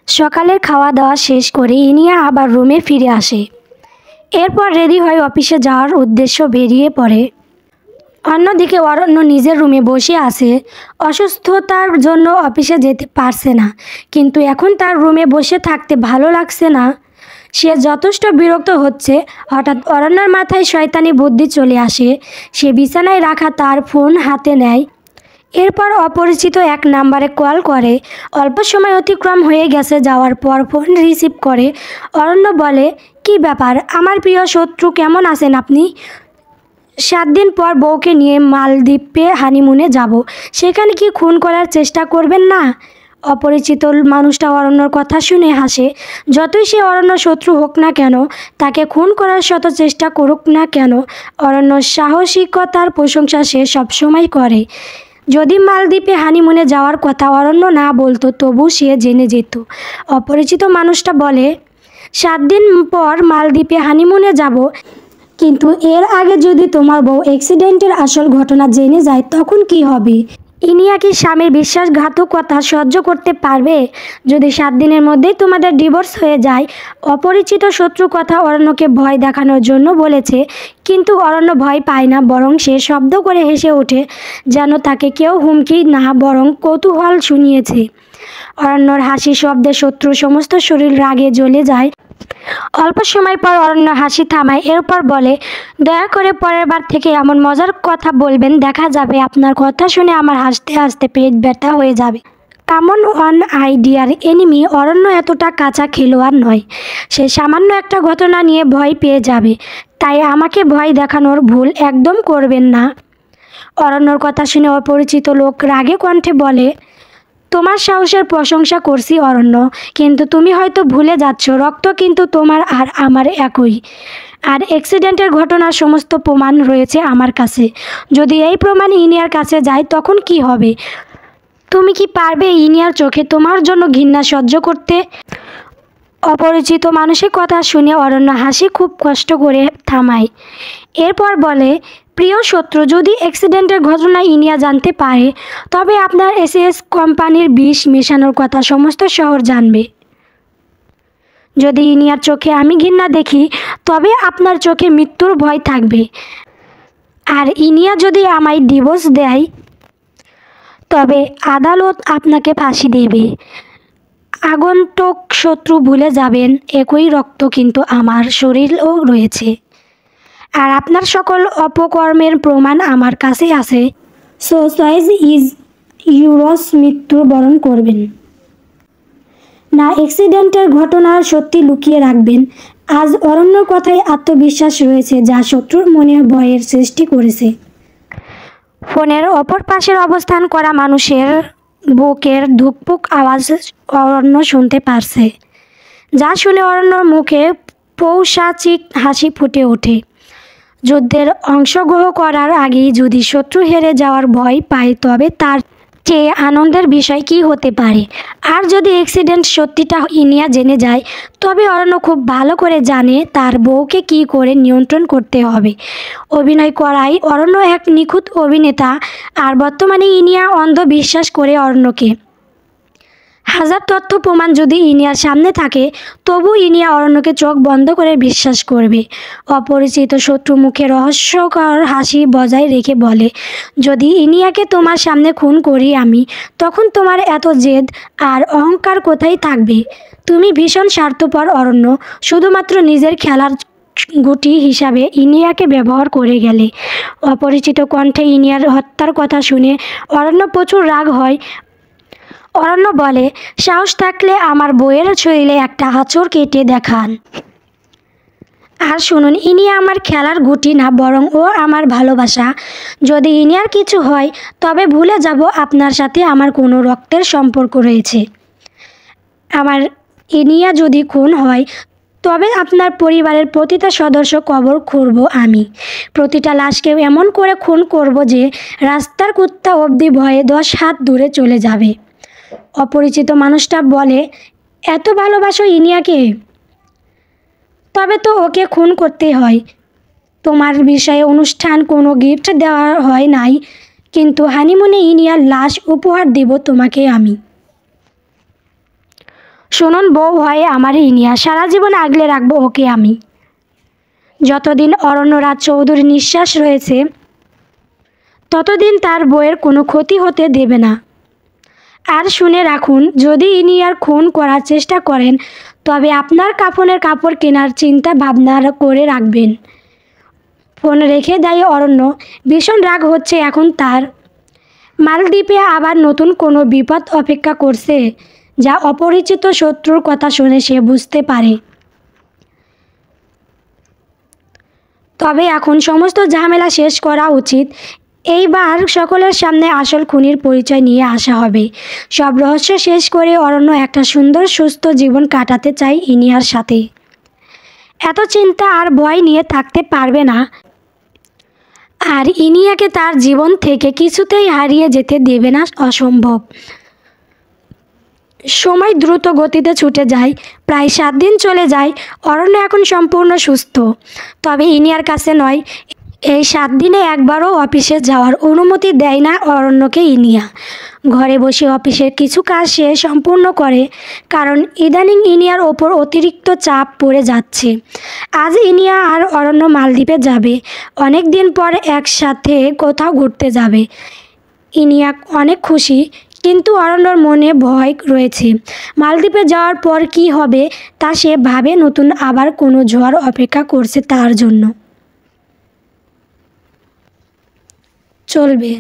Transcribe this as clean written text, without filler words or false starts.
সকালের খাওয়া দাওয়া শেষ করে ইনিয়া আবার রুমে ফিরে আসে। এরপর রেডি হয়ে অফিসে যাওয়ার উদ্দেশ্য বেরিয়ে পড়ে। অন্যদিকে অরণ্য নিজের রুমে বসে আছে। অসুস্থতার জন্য অফিসে যেতে পারছে না, কিন্তু এখন তার রুমে বসে থাকতে ভালো লাগছে না। সে যথেষ্ট বিরক্ত হচ্ছে। হঠাৎ অরণ্যর মাথায় শয়তানি বুদ্ধি চলে আসে। সে বিছানায় রাখা তার ফোন হাতে নেয়। এরপর অপরিচিত এক নাম্বারে কল করে। অল্প সময় অতিক্রম হয়ে গেছে যাওয়ার পর ফোন রিসিভ করে অরণ্য বলে, কি ব্যাপার আমার প্রিয় শত্রু, কেমন আছেন আপনি? 7 দিন পর বউকে নিয়ে মালদ্বীপে হানিমুনে যাব, সেখানে কি খুন করার চেষ্টা করবেন না? অপরিচিত মানুষটা অরণ্যর কথা শুনে হাসে। যতই সে অরণ্য শত্রু হোক না কেন, তাকে খুন করার শত চেষ্টা করুক না কেন, অরণ্যর সাহসিকতার প্রশংসা সে সবসময় করে। যদি মালদ্বীপে হানিমুনে যাওয়ার কথা অরণ্য না বলতো, তবু সে জেনে যেত। অপরিচিত মানুষটা বলে, 7 দিন পর মালদ্বীপে হানিমুনে যাব, কিন্তু এর আগে যদি তোমার বউ অ্যাক্সিডেন্টের আসল ঘটনা জেনে যায়, তখন কি হবে? ইনিয়া কি স্বামীর বিশ্বাসঘাতকতা সহ্য করতে পারবে? যদি 7 দিনের মধ্যেই তোমাদের ডিভোর্স হয়ে যায়? অপরিচিত শত্রু কথা অরণ্যকে ভয় দেখানোর জন্য বলেছে, কিন্তু অরণ্য ভয় পায় না, বরং সে শব্দ করে হেসে ওঠে, যেন তাকে কেউ হুমকি না বরং কৌতূহল শুনিয়েছে। অরণ্যর হাসি শব্দে শত্রুর সমস্ত শরীর রাগে জ্বলে যায়। অল্প সময় পর অরণ্য হাসি থামায়। এরপর বলে, দয়া করে পরের বার থেকে এমন মজার কথা বলবেন, দেখা যাবে আপনার কথা শুনে আমার হাসতে হাসতে পেট ব্যথা হয়ে যাবে। এমন ওয়ান আইডিয়ার এনিমি অরণ্য এতটা কাঁচা খেলোয়াড় নয়। সে সামান্য একটা ঘটনা নিয়ে ভয় পেয়ে যাবে, তাই আমাকে ভয় দেখানোর ভুল একদম করবেন না। অরণ্যর কথা শুনে অপরিচিত লোক রাগে কণ্ঠে বলে, তোমার সাহসের প্রশংসা করছি অরণ্য, কিন্তু তুমি হয়তো ভুলে যাচ্ছ রক্ত কিন্তু তোমার আর আমার একই। আর অ্যাক্সিডেন্টের ঘটনার সমস্ত প্রমাণ রয়েছে আমার কাছে। যদি এই প্রমাণ ইনিয়ার কাছে যায়, তখন কি হবে? তুমি কি পারবে ইনিয়ার চোখে তোমার জন্য ঘৃণা সহ্য করতে? অপরিচিত মানুষের কথা শুনে অরণ্য হাসি খুব কষ্ট করে থামায়। এরপর বলে, প্রিয় শত্রু, যদি অ্যাক্সিডেন্টের ঘটনা ইনিয়া জানতে পারে, তবে আপনার এসএস কোম্পানির বিষ মেশানোর কথা সমস্ত শহর জানবে। যদি ইনিয়ার চোখে আমি ঘৃণা দেখি, তবে আপনার চোখে মৃত্যুর ভয় থাকবে। আর ইনিয়া যদি আমায় ডিভোর্স দেয়, তবে আদালত আপনাকে ফাঁসি দেবে। আগন্তুক শত্রু ভুলে যাবেন, একই রক্ত কিন্তু আমার শরীরেও রয়েছে। আর আপনার সকল অপকর্মের প্রমাণ আমার কাছে আছে। সো চয়েস ইজ ইউরস, মৃত্যুর বরণ করবেন না অ্যাক্সিডেন্টের ঘটনার সত্যি লুকিয়ে রাখবেন। আজ অরণ্যর কথায় আত্মবিশ্বাস রয়েছে, যা শত্রুর মনে ভয়ের সৃষ্টি করেছে। ফোনের অপর পাশের অবস্থান করা মানুষের বুকের ধুকপুক আওয়াজ অরণ্য শুনতে পারছে, যা শুনে অরণ্যর মুখে পৌষাচিক হাসি ফুটে ওঠে। যুদ্ধের অংশগ্রহণ করার আগেই যদি শত্রু হেরে যাওয়ার ভয় পায়, তবে তার চেয়ে আনন্দের বিষয় কী হতে পারে? আর যদি অ্যাক্সিডেন্ট সত্যিটা ইনিয়া জেনে যায়, তবে অরণ্য খুব ভালো করে জানে তার বউকে কী করে নিয়ন্ত্রণ করতে হবে। অভিনয় করাই অরণ্য এক নিখুঁত অভিনেতা। আর বর্তমানে ইনিয়া অন্ধ বিশ্বাস করে অরণ্যকে। হাজার তথ্য প্রমাণ যদি ইনিয়ার সামনে থাকে, তবু ইনিয়া অরণ্যকে চোখ বন্ধ করে বিশ্বাস করবে। অপরিচিত শত্রু মুখে রহস্যকর হাসি বজায় রেখে বলে, যদি ইনিয়াকে তোমার সামনে খুন করি আমি, তখন তোমার এত জেদ আর অহংকার কোথায় থাকবে? তুমি ভীষণ স্বার্থপর অরণ্য, শুধুমাত্র নিজের খেলার গুটি হিসাবে ইনিয়াকে ব্যবহার করে গেলে। অপরিচিত কণ্ঠে ইনিয়ার হত্যার কথা শুনে অরণ্য প্রচুর রাগ হয়। অরণ্য বলে, সাহস থাকলে আমার বউয়ের শরীরে একটা আঁচড় কেটে দেখান। আর শুনুন, ইনিয়া আমার খেলার গুটি না, বরং ও আমার ভালোবাসা। যদি ইনিয়ার কিছু হয়, তবে ভুলে যাব আপনার সাথে আমার কোনো রক্তের সম্পর্ক রয়েছে। আমার ইনিয়া যদি খুন হয়, তবে আপনার পরিবারের প্রতিটা সদস্য কবর খুঁড়ব আমি। প্রতিটা লাশকে এমন করে খুন করব যে রাস্তার কুত্তা অবধি ভয়ে 10 হাত দূরে চলে যাবে। অপরিচিত মানুষটা বলে, এত ভালোবাসো ইনিয়াকে? তবে তো ওকে খুন করতে হয়। তোমার বিষয়ে অনুষ্ঠান কোনো গিফট দেওয়া হয় নাই, কিন্তু হানিমুনে ইনিয়ার লাশ উপহার দেব তোমাকে আমি। শুনুন বউ হয়ে আমার ইনিয়া, সারা জীবন আগলে রাখবো ওকে আমি। যতদিন অরণ্যরাজ চৌধুরী নিঃশ্বাস রয়েছে ততদিন তার বউয়ের কোনো ক্ষতি হতে দেবে না। আর শুনে রাখুন, যদি ইনিয়ার খুন করার চেষ্টা করেন তবে আপনার কাফনের কাপড় কেনার চিন্তা ভাবনা করে রাখবেন। ফোন রেখে দেয় অরণ্য। ভীষণ রাগ হচ্ছে এখন তার। মালদ্বীপে আবার নতুন কোনো বিপদ অপেক্ষা করছে, যা অপরিচিত শত্রুর কথা শুনে সে বুঝতে পারে। তবে এখন সমস্ত ঝামেলা শেষ করা উচিত। এইবার সকলের সামনে আসল খুনির পরিচয় নিয়ে আসা হবে। সব রহস্য শেষ করে অরণ্য একটা সুন্দর সুস্থ জীবন কাটাতে চায় ইনিয়ার সাথে। এত চিন্তা আর ভয় নিয়ে থাকতে পারবে না। আর ইনিয়াকে তার জীবন থেকে কিছুতেই হারিয়ে যেতে দেবে না, অসম্ভব। সময় দ্রুত গতিতে ছুটে যায়। প্রায় 7 দিন চলে যায়। অরণ্য এখন সম্পূর্ণ সুস্থ, তবে ইনিয়ার কাছে নয়। এই 7 দিনে একবারও অফিসে যাওয়ার অনুমতি দেয় না অরণ্যকে ইনিয়া। ঘরে বসে অফিসের কিছু কাজ সে সম্পূর্ণ করে, কারণ ইদানিং ইনিয়ার ওপর অতিরিক্ত চাপ পড়ে যাচ্ছে। আজ ইনিয়া আর অরণ্য মালদ্বীপে যাবে। অনেক দিন পর একসাথে কোথাও ঘুরতে যাবে। ইনিয়া অনেক খুশি, কিন্তু অরণ্যর মনে ভয় রয়েছে। মালদ্বীপে যাওয়ার পর কি হবে তা সে ভাবে। নতুন আবার কোনো ঝড় অপেক্ষা করছে তার জন্য। চলবে।